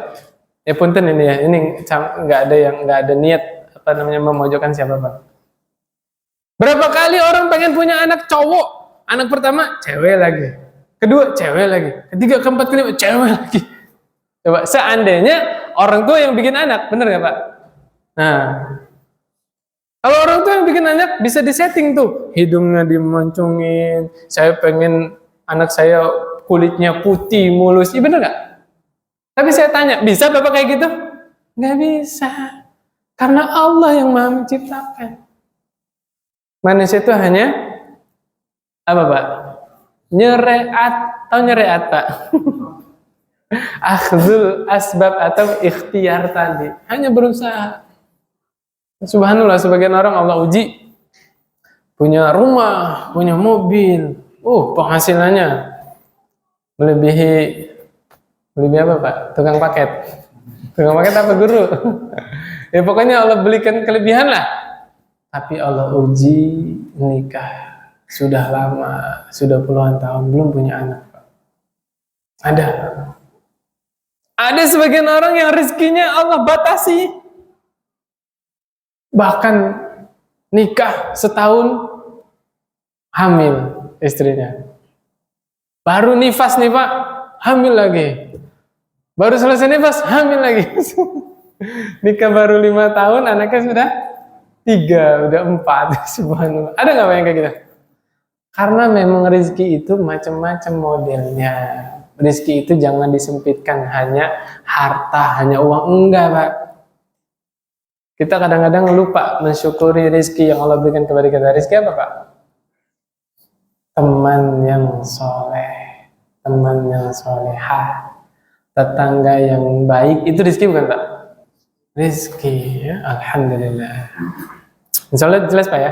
Ya punten ini ya, ini nggak ada niat memojokkan siapa, Pak. Berapa kali orang pengen punya anak cowok, anak pertama cewek lagi, kedua cewek lagi, ketiga, keempat, kelima cewek lagi. Coba seandainya orang tua yang bikin anak, bener nggak, Pak? Nah, kalau orang tua yang bikin anak bisa disetting tuh, hidungnya dimancungin. Saya pengen anak saya kulitnya putih, mulus, iya bener nggak? Tapi saya tanya, bisa Bapak kayak gitu? Nggak bisa. Karena Allah yang Maha menciptakan. Manusia itu hanya apa, Pak? Nyereat Pak? Akhzul asbab atau ikhtiar tadi. Hanya berusaha. Subhanallah, sebagian orang Allah uji. Punya rumah, punya mobil. Penghasilannya melebihi apa, Pak? Tukang paket. Tukang paket apa guru? Ya pokoknya Allah belikan kelebihan lah. Tapi Allah uji nikah. Sudah lama, sudah puluhan tahun belum punya anak, Pak. Ada sebagian orang yang rezekinya Allah batasi. Bahkan nikah setahun hamil istrinya. Baru nifas nih, Pak, hamil lagi. Baru selesai nifas, hamil lagi. Nikah baru 5 tahun, anaknya sudah 3, udah 4. Subhanallah. Ada nggak yang kayak gitu? Karena memang rezeki itu macam-macam modelnya. Rezeki itu jangan disempitkan hanya harta, hanya uang. Enggak, Pak. Kita kadang-kadang lupa mensyukuri rezeki yang Allah berikan kepada kita. Rezeki apa, Pak? Teman yang soleh, teman yang solehah, tetangga yang baik, itu rezeki bukan, Pak? Rezeki, ya? Alhamdulillah. Insya Allah jelas, Pak, ya?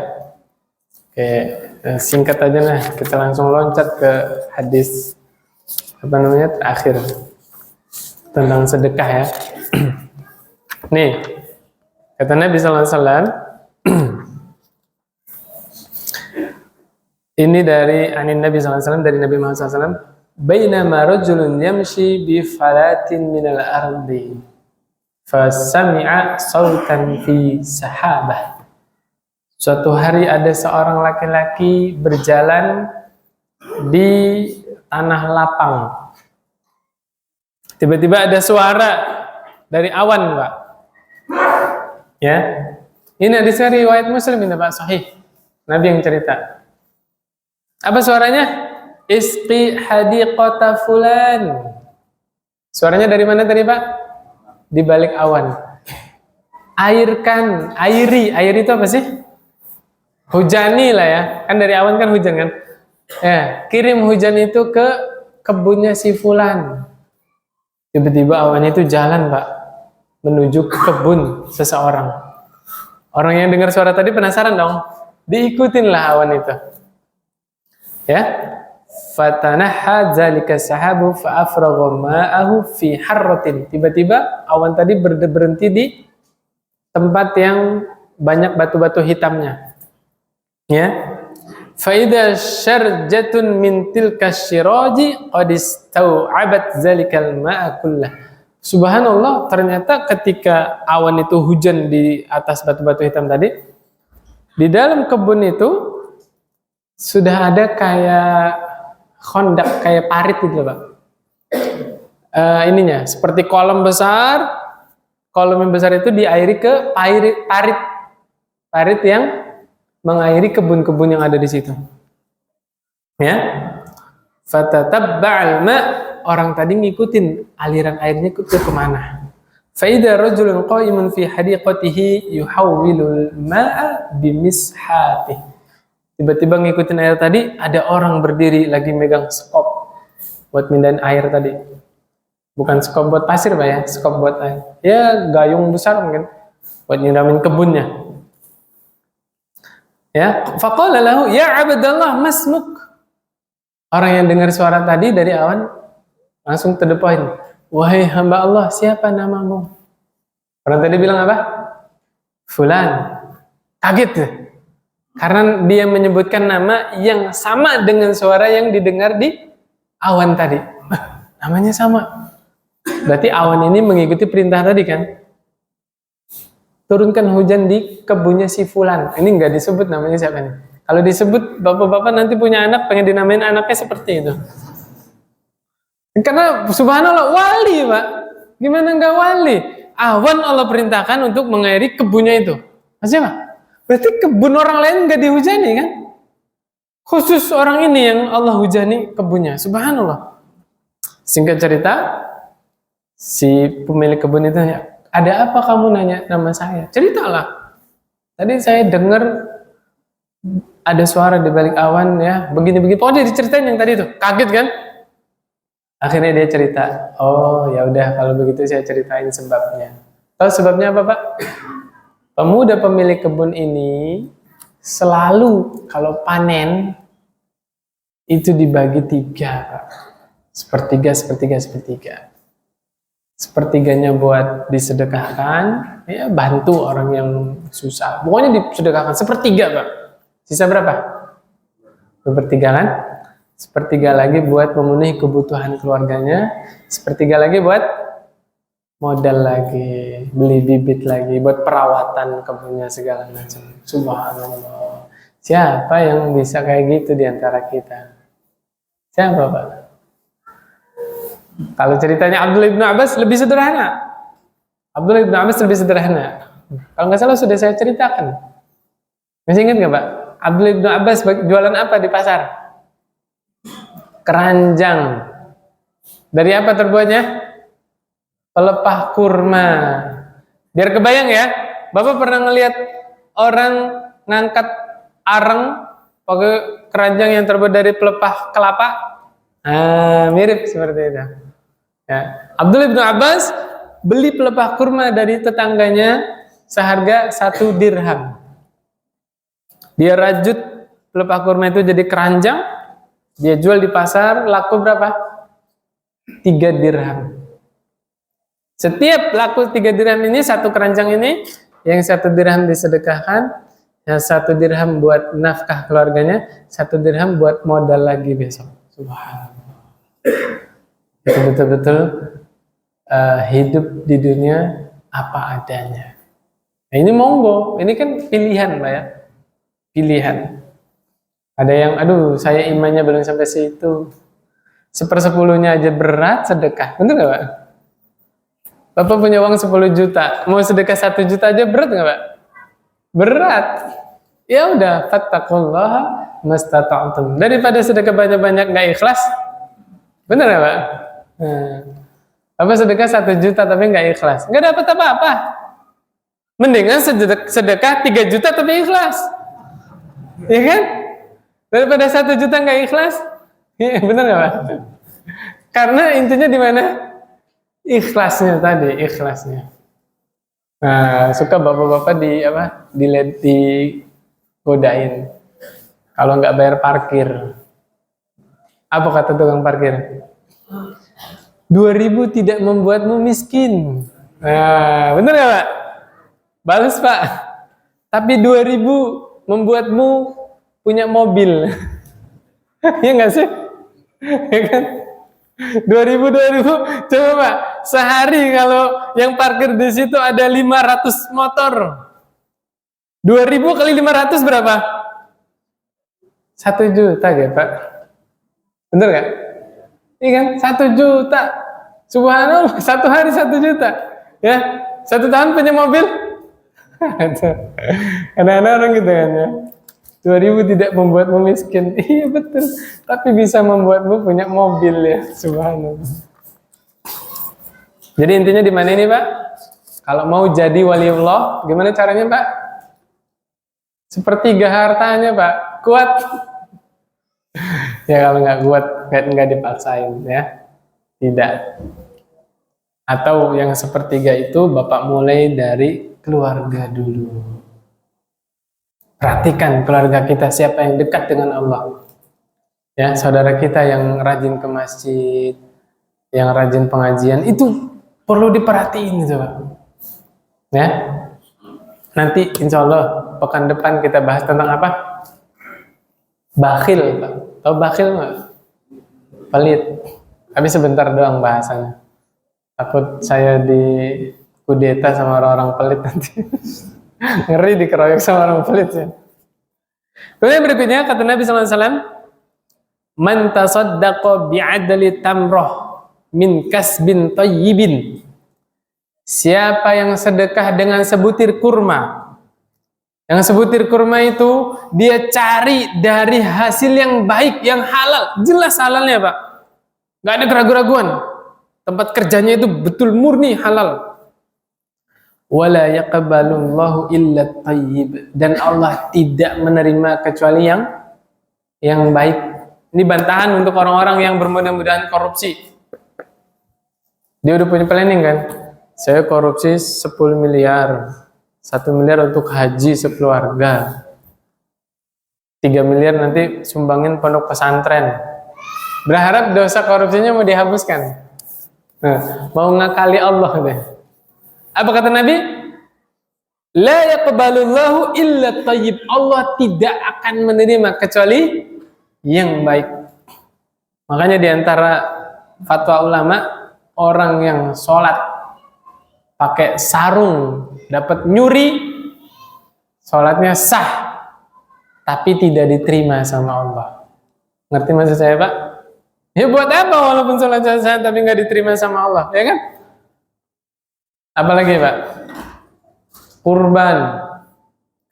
Oke, singkat aja lah, kita langsung loncat ke hadis terakhir tentang sedekah, ya. Nih, kata Nabi SAW, ini dari Nabi SAW, dari Nabi Muhammad SAW, bainama rajulun yamshi bi falatin minal ardi fasami'a sautan fi sahabah. Suatu hari ada seorang laki-laki berjalan di tanah lapang. Tiba-tiba ada suara dari awan, Pak. Ya. Ini hadis riwayat Muslim ini, Pak, sahih. Nabi yang cerita. Apa suaranya? Isqi hadiqata fulan. Suaranya dari mana tadi, Pak? Di balik awan. Airkan, air itu apa sih? Hujani lah ya. Kan dari awan kan hujan kan? Ya, kirim hujan itu ke kebunnya si fulan. Tiba-tiba awannya itu jalan, Pak, menuju ke kebun seseorang. Orang yang dengar suara tadi penasaran dong. Diikutinlah awan itu. Ya. Fatanaha dzalika sahabu fa afragha ma'ahu fi harratin. Tiba-tiba awan tadi berhenti di tempat yang banyak batu-batu hitamnya. Ya. Fa idza syarjatun min tilka syiraji qad istau'abat dzalikal ma'a kullah. Subhanallah, ternyata ketika awan itu hujan di atas batu-batu hitam tadi, di dalam kebun itu sudah ada kayak kondak, kayak parit gitu, Pak. Ininya seperti kolom besar. Kolom yang besar itu diairi ke parit yang mengairi kebun-kebun yang ada di situ. Ya. Fatatabba'al ma', orang tadi ngikutin aliran airnya ke kemana. Faida rajulun qa'imun fi hadiqatihi yuhawwilul ma'a bimishati. Tiba-tiba ngikutin air tadi, ada orang berdiri lagi megang skop buat mindahin air tadi. Bukan skop buat pasir, Pak ya, skop buat air. Ya, gayung besar mungkin buat nyiramin kebunnya. Ya, faqala lahu ya Abdallah masmuk. Orang yang dengar suara tadi dari awan langsung to the point. Wahai hamba Allah, siapa namamu? Orang tadi bilang apa? Fulan. Kaget tuh. Karena dia menyebutkan nama yang sama dengan suara yang didengar di awan tadi. Namanya sama. Berarti awan ini mengikuti perintah tadi kan? Turunkan hujan di kebunnya si Fulan. Ini nggak disebut namanya siapa nih. Kalau disebut bapak-bapak nanti punya anak pengen dinamain anaknya seperti itu. Karena subhanallah wali, Pak. Gimana nggak wali? Awan Allah perintahkan untuk mengairi kebunnya itu. Maksudnya apa? Berarti kebun orang lain nggak dihujani kan? Khusus orang ini yang Allah hujani kebunnya. Subhanallah. Singkat cerita, si pemilik kebun itu nanya, ada apa kamu nanya nama saya? Ceritalah. Tadi saya dengar ada suara di balik awan ya, begini-begini. Pokoknya diceritain yang tadi tuh. Kaget kan? Akhirnya dia cerita, oh ya udah kalau begitu saya ceritain sebabnya. Tahu sebabnya apa, Pak? Pemuda pemilik kebun ini selalu kalau panen itu dibagi 3, Pak. Sepertiga. Sepertiganya buat disedekahkan, ya bantu orang yang susah. Pokoknya disedekahkan sepertiga, Pak. Sisa berapa? 2/3 kan? Sepertiga lagi buat memenuhi kebutuhan keluarganya, sepertiga lagi buat modal lagi, beli bibit lagi, buat perawatan kebunnya segala macam. Subhanallah. Siapa yang bisa kayak gitu di antara kita? Siapa, Pak? Kalau ceritanya Abdullah bin Abbas lebih sederhana. Abdullah bin Abbas lebih sederhana. Kalau nggak salah sudah saya ceritakan. Masih ingat nggak, Pak? Abdullah bin Abbas jualan apa di pasar? Keranjang. Dari apa terbuatnya? Pelepah kurma. Biar kebayang ya, Bapak pernah ngelihat orang ngangkat areng pakai keranjang yang terbuat dari pelepah kelapa? Mirip seperti itu. Ya. Abdullah bin Abbas beli pelepah kurma dari tetangganya seharga 1 dirham. Dia rajut pelepah kurma itu jadi keranjang, dia jual di pasar, laku berapa? 3 dirham. Setiap laku 3 dirham ini, 1 keranjang ini, yang 1 dirham disedekahkan, yang 1 dirham buat nafkah keluarganya, 1 dirham buat modal lagi besok. Subhanallah. Itu betul-betul hidup di dunia apa adanya. Nah, ini monggo, ini kan pilihan, Pak ya. Pilihan. Ada yang, aduh saya imannya belum sampai situ. 1/10 aja berat sedekah. Betul nggak, Pak? Bapak punya uang 10 juta, mau sedekah 1 juta aja berat nggak Pak? Berat. Ya udah, fattaqullaha mastata'tum. Daripada sedekah banyak-banyak nggak ikhlas, bener nggak Pak? Bapak sedekah 1 juta tapi nggak ikhlas, nggak dapat apa-apa. Mendingan sedekah 3 juta tapi ikhlas, ya kan? Daripada 1 juta nggak ikhlas, ya, bener nggak Pak? Karena intinya di mana? Ikhlasnya tadi, ikhlasnya. Nah, suka bapak-bapak digodain. Kalau nggak bayar parkir, apa kata tukang parkir? 2.000 tidak membuatmu miskin. Nah, bener nggak Pak? Balas Pak. Tapi 2.000 membuatmu punya mobil. Ya nggak sih? Ya kan? 2.000 coba Pak, sehari kalau yang parkir di situ ada 500 motor, 2.000 kali 500 berapa? 1 juta ya Pak, bener gak? Iya kan, 1 juta, subhanallah, 1 hari 1 juta, ya, 1 tahun punya mobil. Kadang-kadang orang gitu kan ya, 2.000 tidak membuatmu miskin. Iya betul, tapi bisa membuatmu punya mobil ya, subhanallah. Jadi intinya di mana ini Pak? Kalau mau jadi waliullah, gimana caranya Pak? Sepertiga hartanya Pak, kuat. Ya kalau nggak kuat, nggak dipaksain ya, tidak. Atau yang sepertiga itu Bapak mulai dari keluarga dulu. Perhatikan keluarga kita, siapa yang dekat dengan Allah. Ya, saudara kita yang rajin ke masjid, yang rajin pengajian, itu perlu diperhatiin itu Pak. Ya. Nanti insya Allah pekan depan kita bahas tentang apa? Bakhil Pak. Tahu bakhil nggak? Pelit. Tapi sebentar doang bahasanya. Takut saya di kudeta sama orang-orang pelit nanti. Ngeri dikeroyok sama orang pelit ya. Kemudian berikutnya kata Nabi SAW, man tasaddaqa bi'adli tamroh min kasbin tayyibin. Siapa yang sedekah dengan sebutir kurma. Yang sebutir kurma itu dia cari dari hasil yang baik, yang halal. Jelas halalnya Pak. Gak ada keraguan-raguan. Tempat kerjanya itu betul murni halal. Wala yaqbalullahu illa tayyib, dan Allah tidak menerima kecuali yang baik. Ini bantahan untuk orang-orang yang bermudah-mudahan korupsi. Dia udah punya planning kan? Saya korupsi 10 miliar. 1 miliar untuk haji sekeluarga. 3 miliar nanti sumbangin pondok pesantren. Berharap dosa korupsinya mau dihapuskan. Nah, mau ngakali Allah deh. Apa kata Nabi? La yaqbalullahu illa tayyib. Allah tidak akan menerima kecuali yang baik. Makanya diantara fatwa ulama, orang yang sholat pakai sarung dapat nyuri, sholatnya sah, tapi tidak diterima sama Allah. Ngerti maksud saya Pak? Ya buat apa walaupun sholat sah tapi nggak diterima sama Allah, ya kan? Apalagi Pak? Kurban,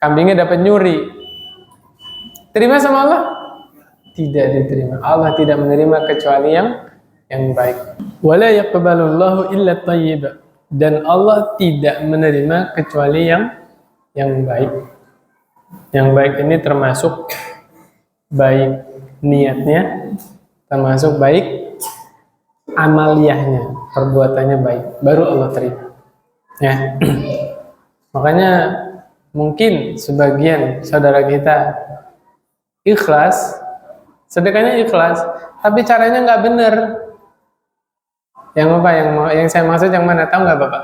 kambingnya dapat nyuri, terima sama Allah? Tidak diterima. Allah tidak menerima kecuali yang baik. Wala yaqbalullahu illa tayyib, dan Allah tidak menerima kecuali yang baik. Yang baik ini termasuk baik niatnya, termasuk baik amaliyahnya, perbuatannya baik, baru Allah terima. Ya. Makanya mungkin sebagian saudara kita ikhlas, sedekahnya ikhlas, tapi caranya nggak benar. Yang apa? Yang saya maksud yang mana? Tahu nggak Bapak?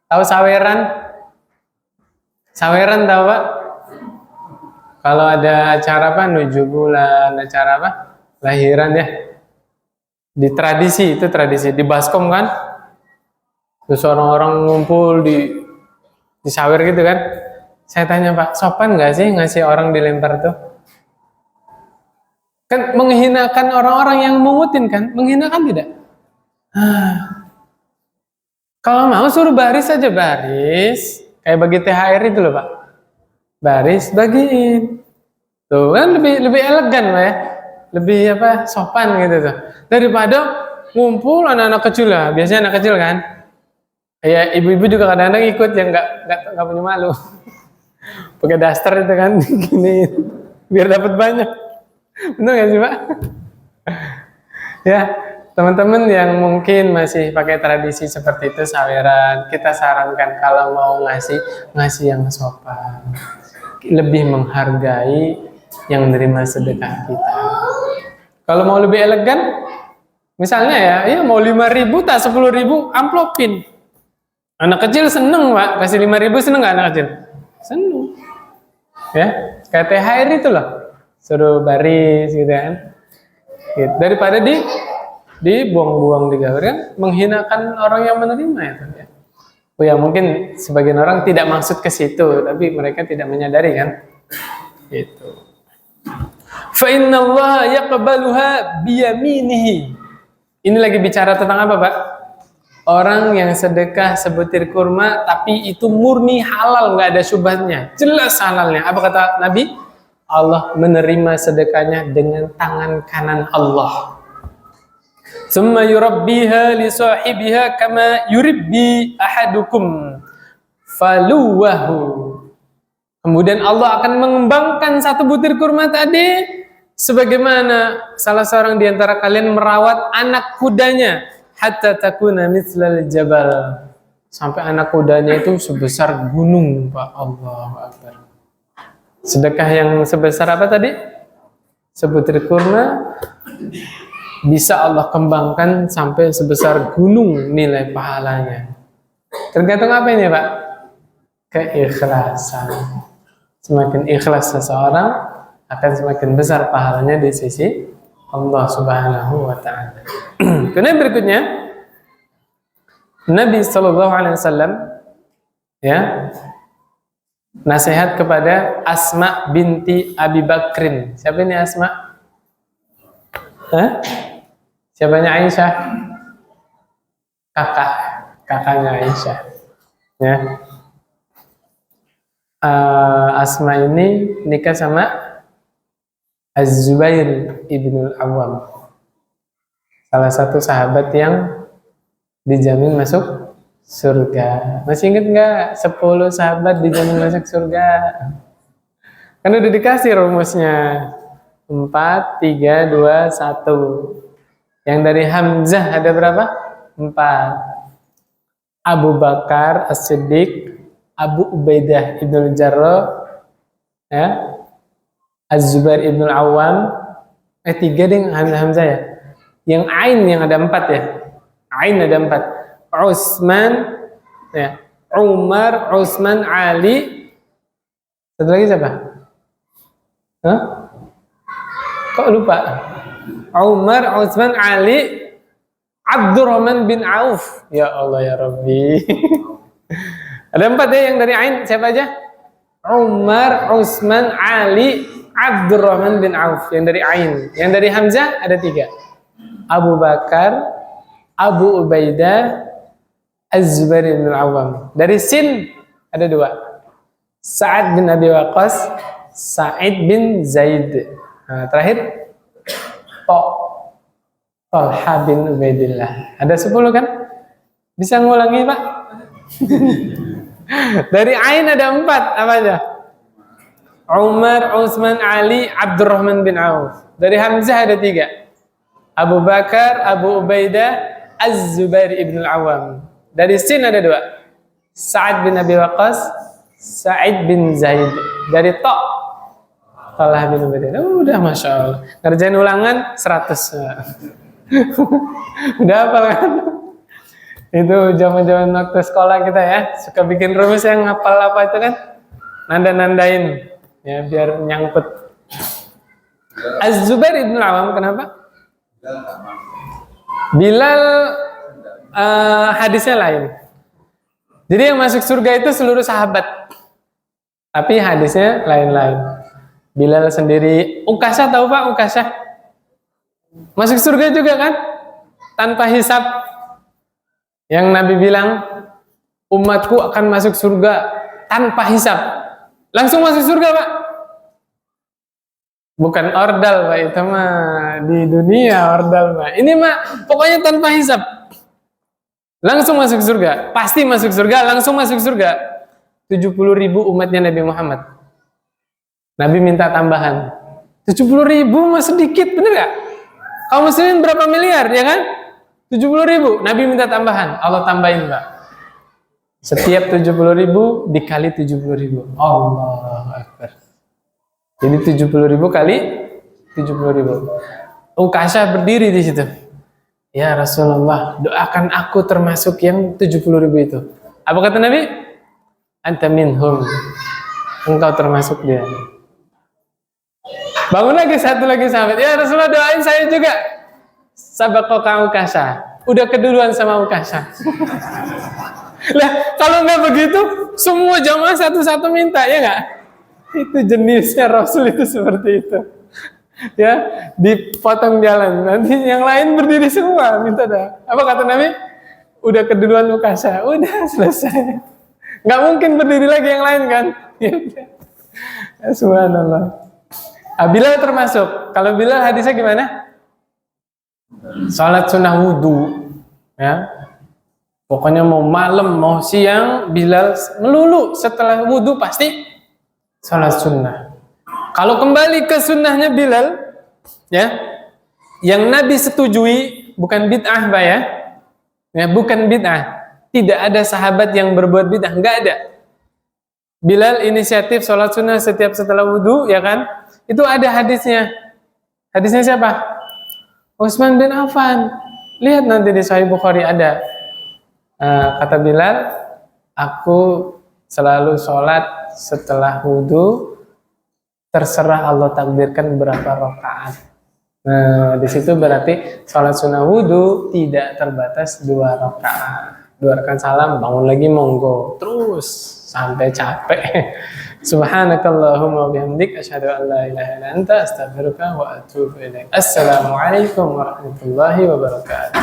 Tahu saweran? Saweran tahu Pak? Kalau ada acara apa? Nuju bulan, acara apa? Lahiran ya. Di tradisi, itu tradisi di baskom kan? Terus orang-orang ngumpul di sawer gitu kan. Saya tanya Pak, sopan nggak sih ngasih orang dilempar tuh? Kan menghinakan orang-orang yang mengutin kan? Menghinakan tidak? Kalau mau suruh baris aja, baris. Kayak bagi THR itu loh Pak. Baris, bagiin. Tuh kan lebih elegan Pak ya. Lebih sopan gitu tuh. Daripada ngumpul anak-anak kecil lah. Biasanya anak kecil kan. Ya ibu-ibu juga kadang-kadang ikut yang nggak punya malu. Pakai daster itu kan gini biar dapat banyak. Benar nggak sih Pak? Ya, teman-teman yang mungkin masih pakai tradisi seperti itu saweran, kita sarankan kalau mau ngasih yang sopan, lebih menghargai yang menerima sedekah kita. Kalau mau lebih elegan, misalnya ya mau 5.000 tak 10.000 amplopin. Anak kecil seneng Pak, kasih 5.000 seneng nggak anak kecil? Seneng. Ya, kayak THR itu loh, suruh baris gitu kan. Gitu. Daripada dibuang-buang di galeri kan menghinakan orang yang menerima itu ya. Oh ya mungkin sebagian orang tidak maksud ke situ, tapi mereka tidak menyadari kan. Itu. Fa innallaha yaqbaluha biyaminihi. Ini lagi bicara tentang apa, Pak? Orang yang sedekah sebutir kurma tapi itu murni halal, nggak ada syubhatnya, jelas halalnya. Apa kata Nabi? Allah menerima sedekahnya dengan tangan kanan Allah. Summa yurabbiha li sahibiha kama yuribbi ahadukum faluwahu. Kemudian Allah akan mengembangkan satu butir kurma tadi sebagaimana salah seorang di antara kalian merawat anak kudanya hatta takuna mithlal jabal, sampai anak kudanya itu sebesar gunung, Pak. Allahu Akbar. Sedekah yang sebesar apa tadi? Sebutir kurma bisa Allah kembangkan sampai sebesar gunung nilai pahalanya. Tergantung apa ini, Pak? Keikhlasan. Semakin ikhlas seseorang akan semakin besar pahalanya di sisi Allah Subhanahu wa taala. Kemudian berikutnya Nabi sallallahu alaihi wasallam ya nasihat kepada Asma binti Abi Bakrin. Siapa ini Asma? Siapanya Aisyah? Kakaknya Aisyah. Ya. Asma ini nikah sama Az-Zubair ibn al-Awwam, salah satu sahabat yang dijamin masuk surga. Masih ingat nggak 10 sahabat dijamin masuk surga? Kan udah dikasih rumusnya 4, 3, 2, 1. Yang dari Hamzah ada berapa? 4. Abu Bakar As-Siddiq, Abu Ubaidah ibn al-Jarrah, ya, Az-Zubair ibn al-Awwam. 3 deh Hamzah ya. Yang Ain yang ada 4 ya. Ain ada 4. Utsman, ya, Umar, Utsman, Ali. Satu lagi siapa? Kok lupa? Umar, Utsman, Ali, Abdurrahman bin Auf. Ya Allah ya Rabbi. Ada 4 ya yang dari Ain. Siapa aja? Umar, Utsman, Ali, Abdurrahman bin Auf. Yang dari Ain. Yang dari Hamzah ada 3. Abu Bakar, Abu Ubaidah, Az-Zubair bin Al-Awwam. Dari Sin ada 2. Sa'ad bin Abi Waqqas, Sa'id bin Zaid. Nah, terakhir Talha bin Ubaidillah. Ada 10 kan? Bisa ngulangi, Pak? Dari Ain ada 4. Apa aja? Umar, Utsman, Ali, Abdurrahman bin Auf. Dari Hamzah ada 3. Abu Bakar, Abu Ubaidah, Az-Zubair ibn al-Awwam. Dari Sin ada 2. Sa'ad bin Abi Waqqas, Sa'id bin Zaid. Dari Talha bin Ubaidillah. Udah Masya Allah. Ngerjain ulangan 100. Udah apa kan? Itu zaman-zaman waktu sekolah kita ya, suka bikin rumus yang ngapal apa itu kan, nanda-nandain ya biar nyangkut. Az-Zubair ibn al-Awwam kenapa? Bilal hadisnya lain. Jadi yang masuk surga itu seluruh sahabat, tapi hadisnya lain-lain. Bilal sendiri. Ukasha tahu Pak? Ukasha masuk surga juga kan? Tanpa hisab. Yang Nabi bilang, umatku akan masuk surga tanpa hisab. Langsung masuk surga, Pak. Bukan ordal, Pak. Itu mah di dunia ordal, Pak. Ini mah pokoknya tanpa hisab. Langsung masuk surga. Pasti masuk surga, langsung masuk surga. 70.000 umatnya Nabi Muhammad. Nabi minta tambahan. 70.000 mah sedikit, bener gak? Kaum muslimin berapa miliar, ya kan? 70.000. Nabi minta tambahan. Allah tambahin, Pak. Setiap 70.000 dikali 70.000. Allah Akbar. Jadi 70.000 kali 70.000. Ukasha berdiri di situ. Ya Rasulullah, doakan aku termasuk yang 70.000 itu. Apa kata Nabi? Anta minhum. Engkau termasuk dia. Bangun lagi satu lagi sahabat. Ya Rasulullah, doain saya juga. Sabaqaka Ukasha. Udah keduluan sama Ukasha. Lah, kalau nggak begitu, semua jamaah satu-satu minta, ya nggak? Itu jenisnya Rasul itu seperti itu. Ya, dipotong jalan. Nanti yang lain berdiri semua, minta dah. Apa kata Nabi? Udah keduluan Ukasha. Udah selesai. Nggak mungkin berdiri lagi yang lain kan? Ya, subhanallah. Bilal termasuk. Kalau Bilal hadisnya gimana? Salat sunnah wudu. Ya. Pokoknya mau malam, mau siang, Bilal melulu setelah wudu pasti salat sunnah. Kalau kembali ke sunnahnya Bilal, ya, yang Nabi setujui bukan bid'ah, Pak ya. Ya, bukan bid'ah. Tidak ada sahabat yang berbuat bid'ah, nggak ada. Bilal inisiatif salat sunnah setiap setelah wudu, ya kan? Itu ada hadisnya. Hadisnya siapa? Utsman bin Affan. Lihat nanti di Sahih Bukhari ada. Kata Bilal, aku selalu sholat setelah wudu, terserah Allah takdirkan berapa rakaat. Nah, di situ berarti sholat sunnah wudu tidak terbatas 2 rakaat. 2 rakaat salam, bangun lagi monggo, terus sampai capek. Subhanakallahumma wa bihamdik, asyhadu an la ilaha illa anta, astaghfiruka wa atubu ilaik. Assalamualaikum warahmatullahi wabarakatuh.